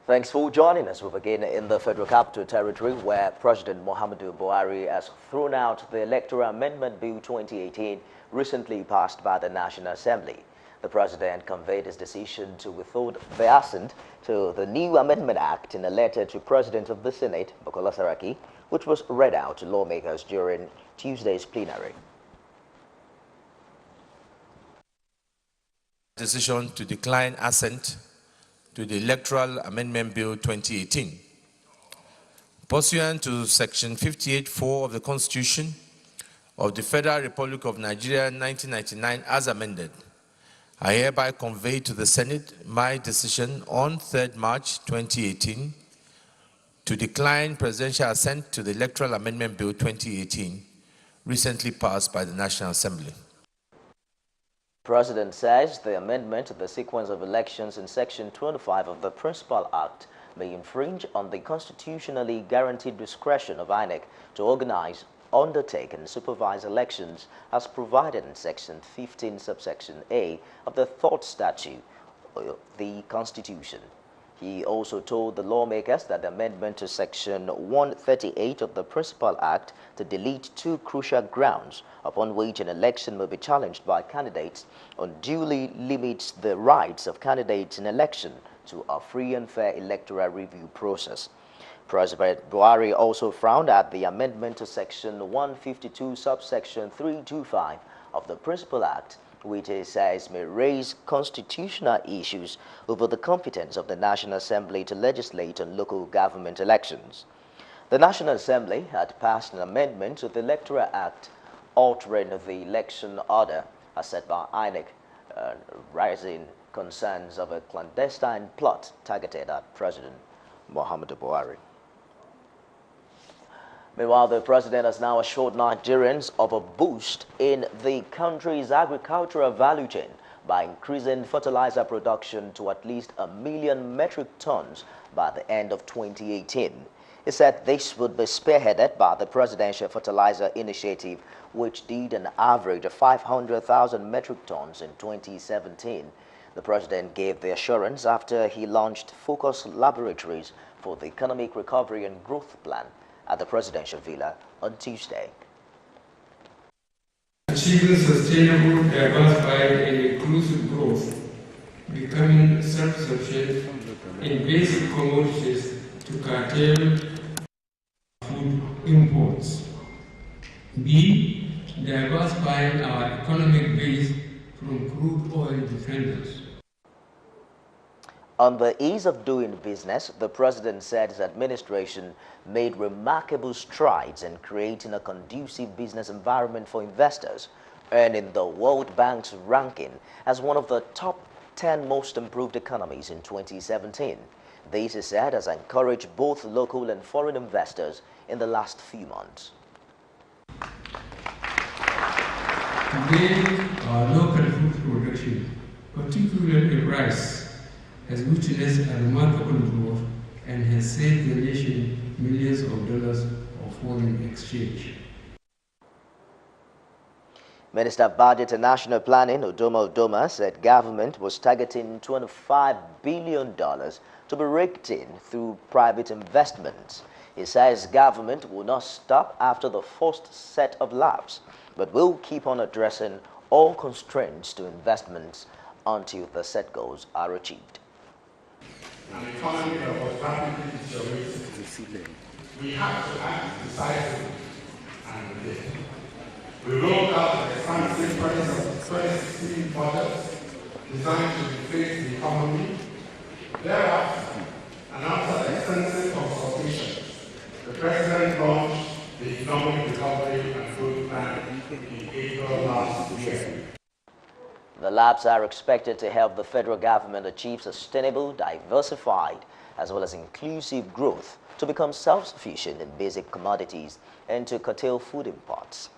Thanks for joining us. We begin in the Federal Capital Territory, where President Muhammadu Buhari has thrown out the Electoral Amendment Bill 2018, recently passed by the National Assembly. The President conveyed his decision to withhold the assent to the new Amendment Act in a letter to President of the Senate, Bukola Saraki, which was read out to lawmakers during Tuesday's plenary. Decision to decline assent to the Electoral Amendment Bill 2018. Pursuant to Section 58(4) of the Constitution of the Federal Republic of Nigeria 1999 as amended, I hereby convey to the Senate my decision on 3rd March 2018 to decline presidential assent to the Electoral Amendment Bill 2018, recently passed by the National Assembly. The President says the amendment to the sequence of elections in Section 25 of the Principal Act may infringe on the constitutionally guaranteed discretion of INEC to organize, undertake, and supervise elections as provided in Section 15, subsection A of the 3rd Statute of the Constitution. He also told the lawmakers that the amendment to Section 138 of the Principal Act to delete two crucial grounds upon which an election may be challenged by candidates unduly limits the rights of candidates in election to a free and fair electoral review process. President Buhari also frowned at the amendment to Section 152, subsection 325 of the Principal Act, which he says may raise constitutional issues over the competence of the National Assembly to legislate on local government elections. The National Assembly had passed an amendment to the Electoral Act altering the election order as set by INEC, raising concerns of a clandestine plot targeted at President Muhammadu Buhari. Meanwhile, the president has now assured Nigerians of a boost in the country's agricultural value chain by increasing fertilizer production to at least 1 million metric tons by the end of 2018. He said this would be spearheaded by the Presidential Fertilizer Initiative, which did an average of 500,000 metric tons in 2017. The president gave the assurance after he launched Focus Laboratories for the Economic Recovery and Growth Plan at the Presidential Villa on Tuesday. Achieving sustainable, diversified, and inclusive growth, becoming self-sufficient in basic commodities to curtail food imports. B. Diversifying our economic base from crude oil dependence. On the ease of doing business, the president said his administration made remarkable strides in creating a conducive business environment for investors, earning the World Bank's ranking as one of the top 10 most improved economies in 2017. This, he said, has encouraged both local and foreign investors in the last few months. Today, our local food production, particularly rice, has witnessed a remarkable growth and has saved the nation millions of dollars of foreign exchange. Minister of Budget and National Planning, Udoma, said government was targeting $25 billion to be raked in through private investments. He says government will not stop after the first set of labs, but will keep on addressing all constraints to investments until the set goals are achieved. An economy that was rapidly deteriorating. We have to act decisively and with it. We rolled out the expansive 2016 budget designed to replace the economy. Thereafter, and after extensive consultation, the President launched the Economic Recovery and Growth Plan in April last year. The labs are expected to help the federal government achieve sustainable, diversified, as well as inclusive growth to become self-sufficient in basic commodities and to curtail food imports.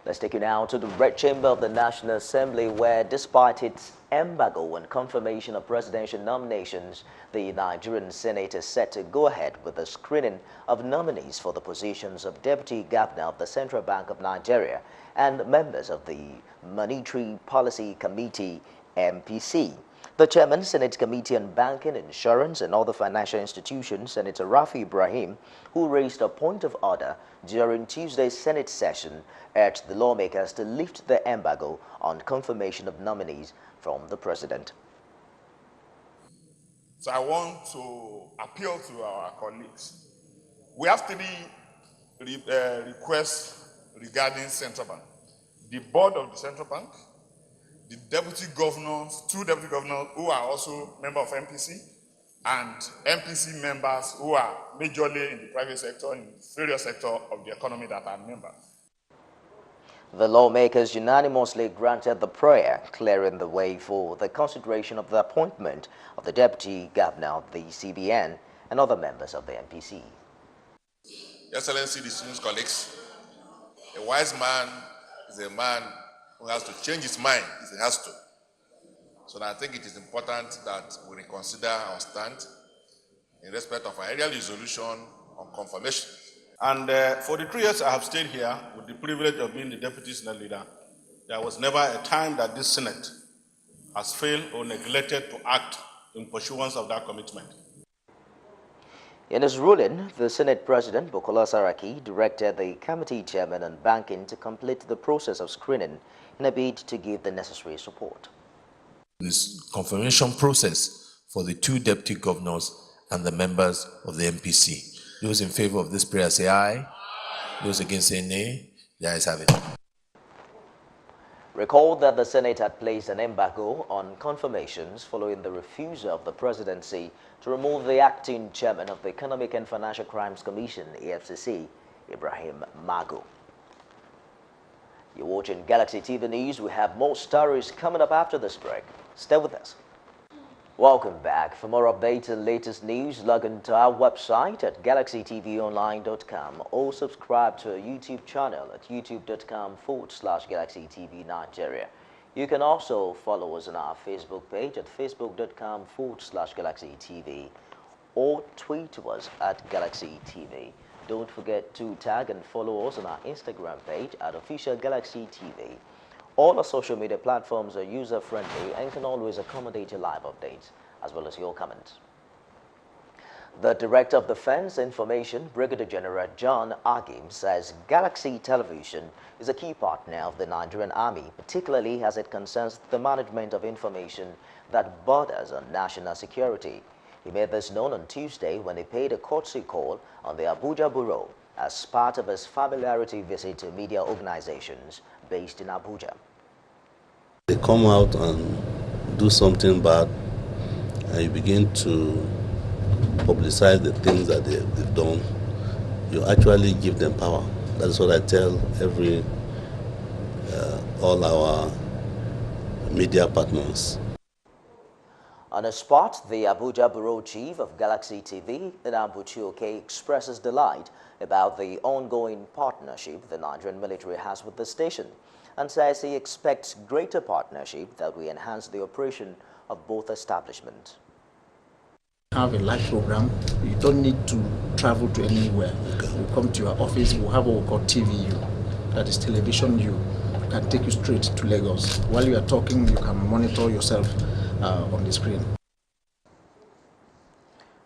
Let's take you now to the Red Chamber of the National Assembly, where despite its embargo and confirmation of presidential nominations, the Nigerian Senate is set to go ahead with the screening of nominees for the positions of Deputy Governor of the Central Bank of Nigeria and members of the Monetary Policy Committee, MPC. The Chairman, Senate Committee on Banking, Insurance and Other Financial Institutions, Senator Rafi Ibrahim, who raised a point of order during Tuesday's Senate session, urged the lawmakers to lift the embargo on confirmation of nominees from the President. So I want to appeal to our colleagues. We have three requests regarding Central Bank. The board of the Central Bank, the deputy governors, two deputy governors who are also members of MPC, and MPC members who are majorly in the private sector, in various sectors of the economy that are members. The lawmakers unanimously granted the prayer, clearing the way for the consideration of the appointment of the Deputy Governor of the CBN and other members of the MPC. Excellency, distinguished colleagues, a wise man is a man who has to change his mind if he has to. So I think it is important that we reconsider our stand in respect of our earlier resolution on confirmation. And for the 3 years I have stayed here with the privilege of being the deputy Senate leader, there was never a time that this Senate has failed or neglected to act in pursuance of that commitment. In his ruling, the Senate President, Bukola Saraki, directed the committee chairman on banking to complete the process of screening in a bid to give the necessary support. This confirmation process for the two deputy governors and the members of the MPC. Those in favor of this prayer say aye. Those against say nay. The ayes have it. Recall that the Senate had placed an embargo on confirmations following the refusal of the presidency to remove the acting chairman of the Economic and Financial Crimes Commission, EFCC, Ibrahim Magu. You're watching Galaxy TV News. We have more stories coming up after this break. Stay with us. Welcome back. For more updates and latest news, log into our website at galaxytvonline.com or subscribe to our YouTube channel at youtube.com/GalaxyTV Nigeria. You can also follow us on our Facebook page at facebook.com/GalaxyTV or tweet to us at GalaxyTV. Don't forget to tag and follow us on our Instagram page at Official Galaxy TV. All our social media platforms are user-friendly and can always accommodate your live updates, as well as your comments. The Director of Defense Information, Brigadier General John Agim, says Galaxy Television is a key partner of the Nigerian Army, particularly as it concerns the management of information that borders on national security. He made this known on Tuesday when he paid a courtesy call on the Abuja Bureau as part of his familiarity visit to media organizations based in Abuja. They come out and do something bad, and you begin to publicize the things that they've done. You actually give them power. That's what I tell all our media partners. On a spot, the Abuja Bureau Chief of Galaxy TV, Okah, expresses delight about the ongoing partnership the Nigerian military has with the station and says he expects greater partnership that will enhance the operation of both establishments. Have a live program. You don't need to travel to anywhere. You come to your office, we'll have what we call TVU, that is television U. Can take you straight to Lagos. While you are talking, you can monitor yourself on the screen.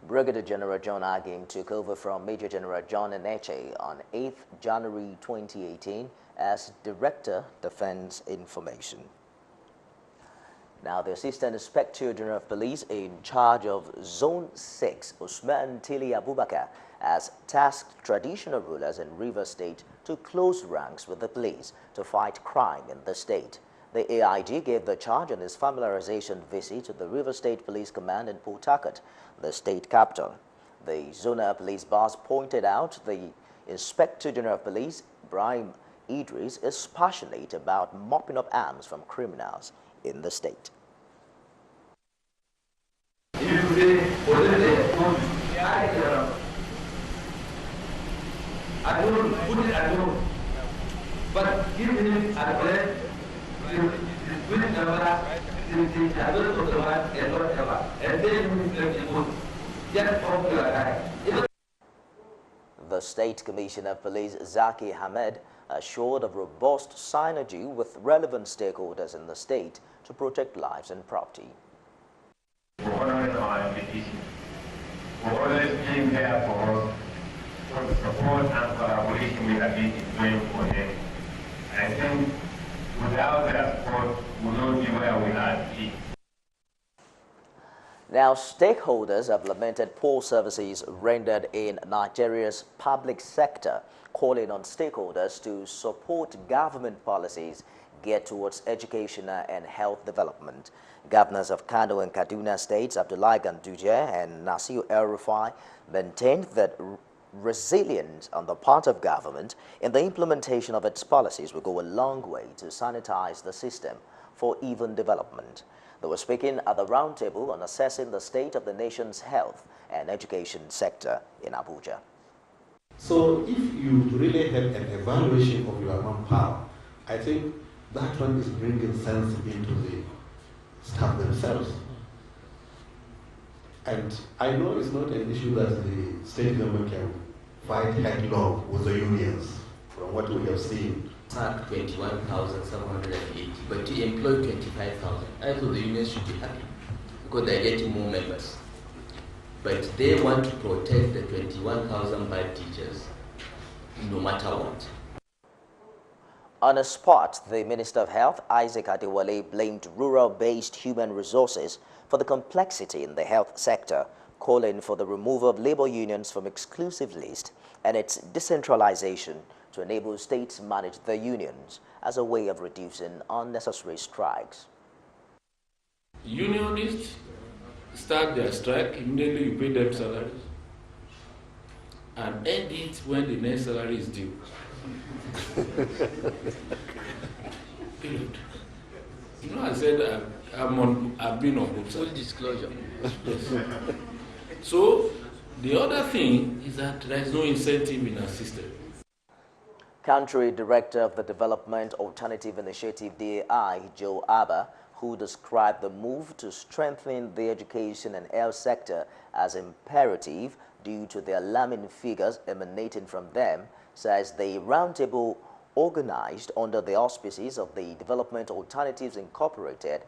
Brigadier General John Agim took over from Major General John Eneche on 8th January 2018 as Director, Defense Information. Now, the Assistant Inspector General of Police in charge of Zone 6, Usman Tili Abubakar, has tasked traditional rulers in Rivers State to close ranks with the police to fight crime in the state. The AIG gave the charge on his familiarization visit to the Rivers State Police Command in Port Harcourt, the state capital. The zonal police boss pointed out the Inspector General of Police, Ibrahim Idris, is passionate about mopping up arms from criminals in the state. I don't put it at home, but give him address, the twin number, the address of the one, and whatever, and then you let him go. Just talk to your guy. The State Commissioner of Police, Zaki Ahmed, assured of robust synergy with relevant stakeholders in the state to protect lives and property. our invitation, for always being there for us, for the support and collaboration we have been doing for them. I think without their support, we will not be where we are today. Now, stakeholders have lamented poor services rendered in Nigeria's public sector, calling on stakeholders to support government policies geared towards education and health development. Governors of Kano and Kaduna states, Abdullahi Ganduje and Nasir El-Rufai, maintained that resilience on the part of government in the implementation of its policies will go a long way to sanitize the system for even development. They were speaking at the roundtable on assessing the state of the nation's health and education sector in Abuja. So if you really have an evaluation of your manpower, I think that one is bringing sense into the staff themselves. And I know it's not an issue that the state government can fight headlong with the unions, from what we have seen. 21,780, but to employ 25,000, I thought the unions should be happy because they're getting more members. But they want to protect the 21,000 bad teachers no matter what. On a spot, the Minister of Health, Isaac Adewale, blamed rural-based human resources for the complexity in the health sector, calling for the removal of labor unions from exclusive list and its decentralization to enable states manage their unions as a way of reducing unnecessary strikes. Unionists start their strike, immediately you pay them salaries, and end it when the next salary is due. Period. You know, I said I've been on both sides. Full disclosure. Yes. So the other thing is that there is no incentive in our system. Country Director of the Development Alternative Initiative DAI, Joe Abba, who described the move to strengthen the education and health sector as imperative due to the alarming figures emanating from them, says the roundtable organized under the auspices of the Development Alternatives Incorporated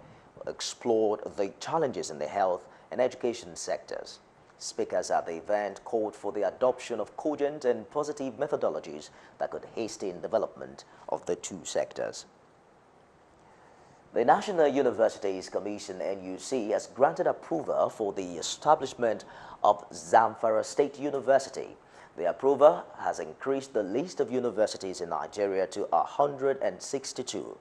explored the challenges in the health and education sectors. Speakers at the event called for the adoption of cogent and positive methodologies that could hasten development of the two sectors. The National Universities Commission, NUC, has granted approval for the establishment of Zamfara State University. The approval has increased the list of universities in Nigeria to 162.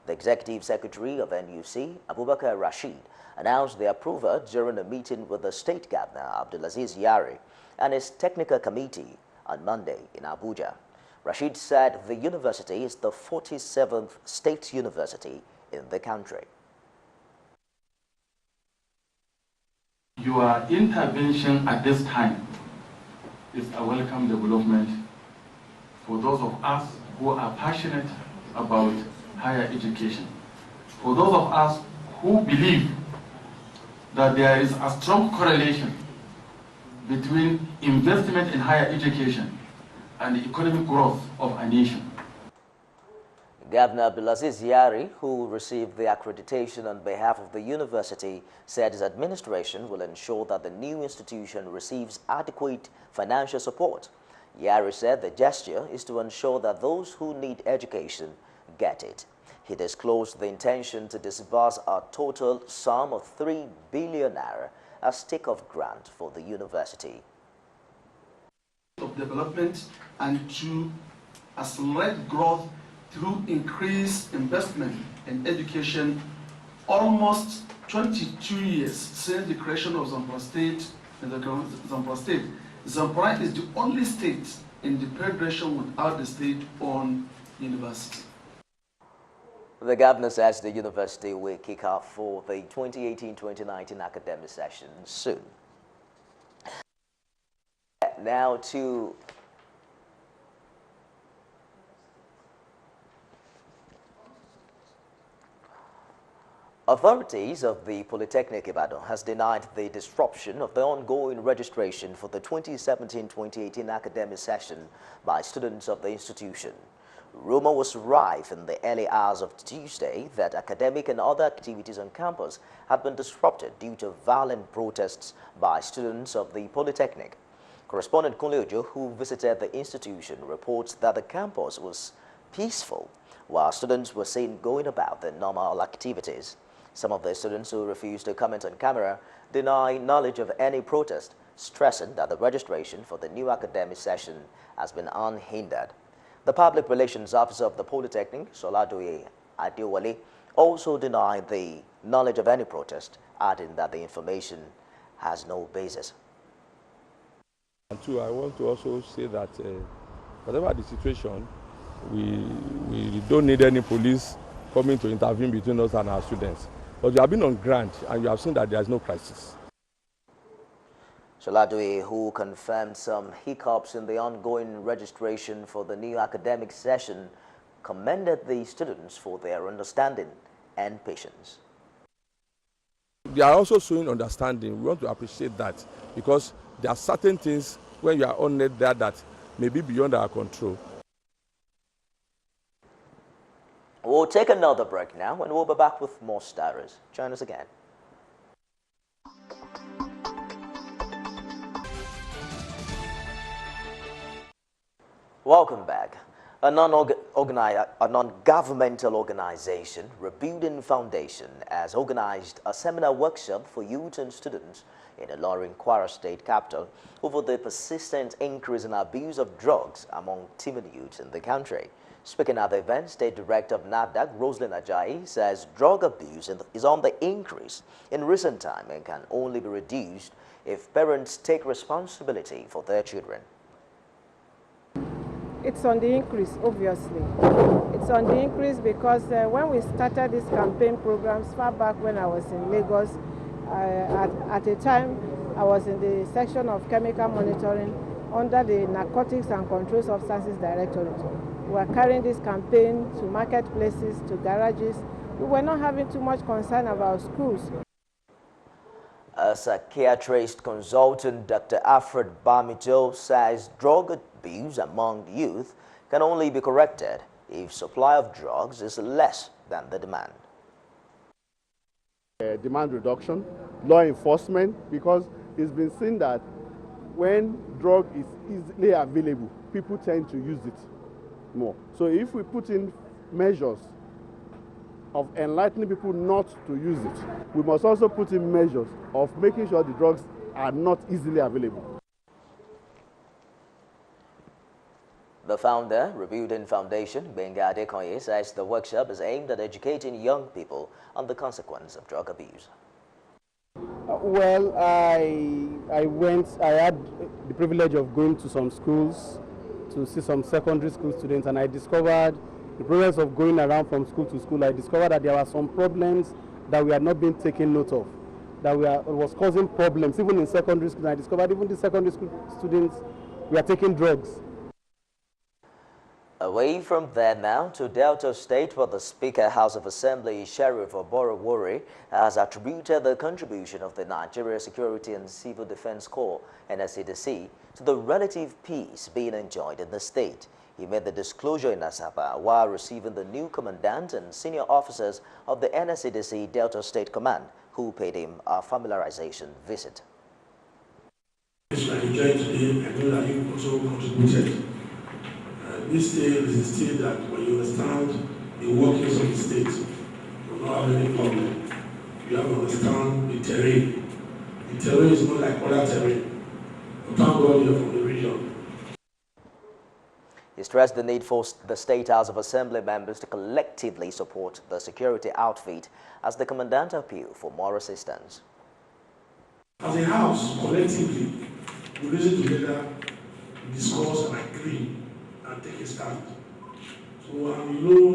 The Executive Secretary of NUC, Abubakar Rashid, announced the approval during a meeting with the State Governor, Abdulaziz Yari, and his technical committee on Monday in Abuja. Rashid said the university is the 47th state university in the country. Your intervention at this time is a welcome development for those of us who are passionate about higher education. For those of us who believe that there is a strong correlation between investment in higher education and the economic growth of a nation. Governor Abdulaziz Yari, who received the accreditation on behalf of the university, said his administration will ensure that the new institution receives adequate financial support. Yari said the gesture is to ensure that those who need education get it. He disclosed the intention to disburse a total sum of 3 billion naira as take-off grant for the university. Of development and to accelerate growth through increased investment in education. Almost 22 years since the creation of Zamfara State, Zamfara is the only state in the federation without the state-owned university. The governor says the university will kick off for the 2018-2019 academic session soon. Now to authorities of the Polytechnic Ibadan has denied the disruption of the ongoing registration for the 2017-2018 academic session by students of the institution. Rumor was rife in the early hours of Tuesday that academic and other activities on campus had been disrupted due to violent protests by students of the Polytechnic. Correspondent Kunle Ojo, who visited the institution, reports that the campus was peaceful, while students were seen going about their normal activities. Some of the students who refused to comment on camera deny knowledge of any protest, stressing that the registration for the new academic session has been unhindered. The Public Relations Officer of the Polytechnic, Soladoye Adewale, also denied the knowledge of any protest, adding that the information has no basis. And two, I want to also say that whatever the situation, we don't need any police coming to intervene between us and our students. But we have been on ground and you have seen that there is no crisis. Soladoye, who confirmed some hiccups in the ongoing registration for the new academic session, commended the students for their understanding and patience. They are also showing understanding. We want to appreciate that because there are certain things when you are on it there that may be beyond our control. We'll take another break now and we'll be back with more stories. Join us again. Welcome back. A non-governmental organization, Rebuilding Foundation, has organized a seminar workshop for youth and students in Ilorin, Kwara State capital over the persistent increase in abuse of drugs among timid youths in the country. Speaking at the event, State Director of NAFDAC, Roslyn Ajayi, says drug abuse is on the increase in recent time and can only be reduced if parents take responsibility for their children. It's on the increase, obviously. It's on the increase because when we started these campaign programs far back when I was in Lagos, at a time I was in the section of chemical monitoring under the Narcotics and Controlled Substances Directorate. We were carrying this campaign to marketplaces, to garages. We were not having too much concern about schools. A psychiatrist consultant, Dr. Alfred Bamijo, says drug abuse among the youth can only be corrected if supply of drugs is less than the demand. Demand reduction, law enforcement, because it's been seen that when drug is easily available, people tend to use it more. So if we put in measures of enlightening people not to use it, we must also put in measures of making sure the drugs are not easily available. The founder, Rebuilding Foundation, Benga Adekoye, says the workshop is aimed at educating young people on the consequence of drug abuse. Well, I had the privilege of going to some schools to see some secondary school students, and I discovered the process of going around from school to school. I discovered that there were some problems that we had not been taking note of, that was causing problems even in secondary school. I discovered even the secondary school students were taking drugs. Away from there now to Delta State, where the Speaker, House of Assembly, Sheriff Oborowori, has attributed the contribution of the Nigeria Security and Civil Defense Corps, NSCDC, to the relative peace being enjoyed in the state. He made the disclosure in Asaba while receiving the new commandant and senior officers of the NSCDC Delta State Command, who paid him a familiarization visit. This I enjoyed today, I know that you also contributed. This state is a state that when you understand the workings of the state, you will not have any problem. You have to understand the terrain. The terrain is not like other terrain. But thank God you are from the region. He stressed the need for the State House of Assembly members to collectively support the security outfit as the Commandant appealed for more assistance. As a house, collectively, we reason together, discuss and agree and take a stand. So you know,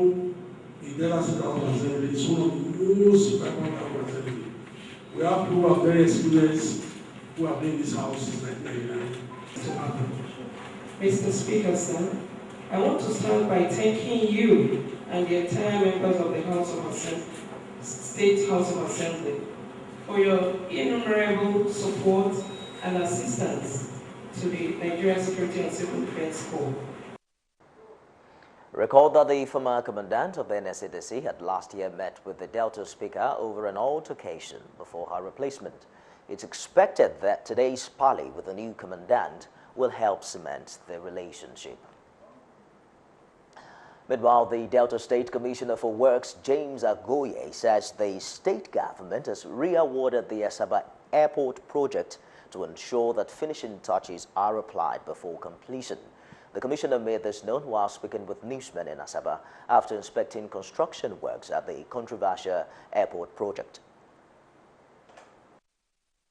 the Delta State House of Assembly is one of the most important House of Assembly. We have people who are very experienced, who have been in this house since 1999. Mr. Speaker, sir, I want to start by thanking you and the entire members of the House of Assembly, State House of Assembly, for your innumerable support and assistance to the Nigeria Security and Civil Defense Corps. Recall that the former commandant of the NSCDC had last year met with the Delta Speaker over an altercation before her replacement. It's expected that today's parley with the new commandant will help cement the relationship. Meanwhile, the Delta State Commissioner for Works, James Agoye, says the state government has re-awarded the Asaba Airport project to ensure that finishing touches are applied before completion. The commissioner made this known while speaking with newsmen in Asaba after inspecting construction works at the controversial airport project.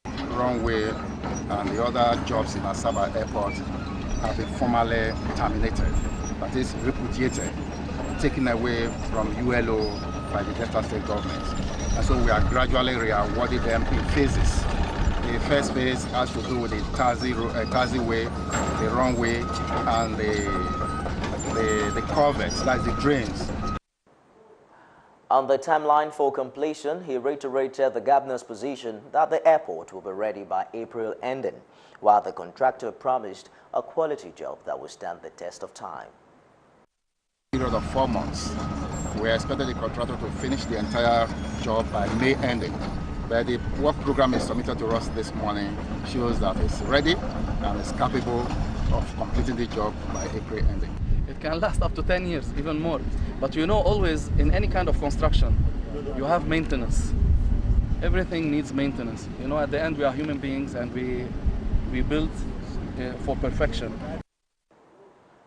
Runway and the other jobs in Asaba Airport have been formally terminated, that is repudiated, taken away from ULO by the Delta State government. And so we are gradually re-awarding them in phases. The first phase has to do with the taxiway, the runway, and the culverts, that's the drains. On the timeline for completion, he reiterated the governor's position that the airport will be ready by April ending, while the contractor promised a quality job that will stand the test of time. Period of 4 months, we expected the contractor to finish the entire job by May ending. But the work program is submitted to us this morning shows that it's ready and is capable of completing the job by April ending. It can last up to 10 years, even more. But you know, always in any kind of construction, you have maintenance. Everything needs maintenance. You know, at the end we are human beings and we build for perfection.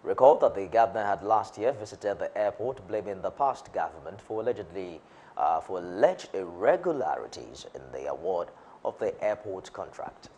Recall that the governor had last year visited the airport, blaming the past government for alleged irregularities in the award of the airport contract.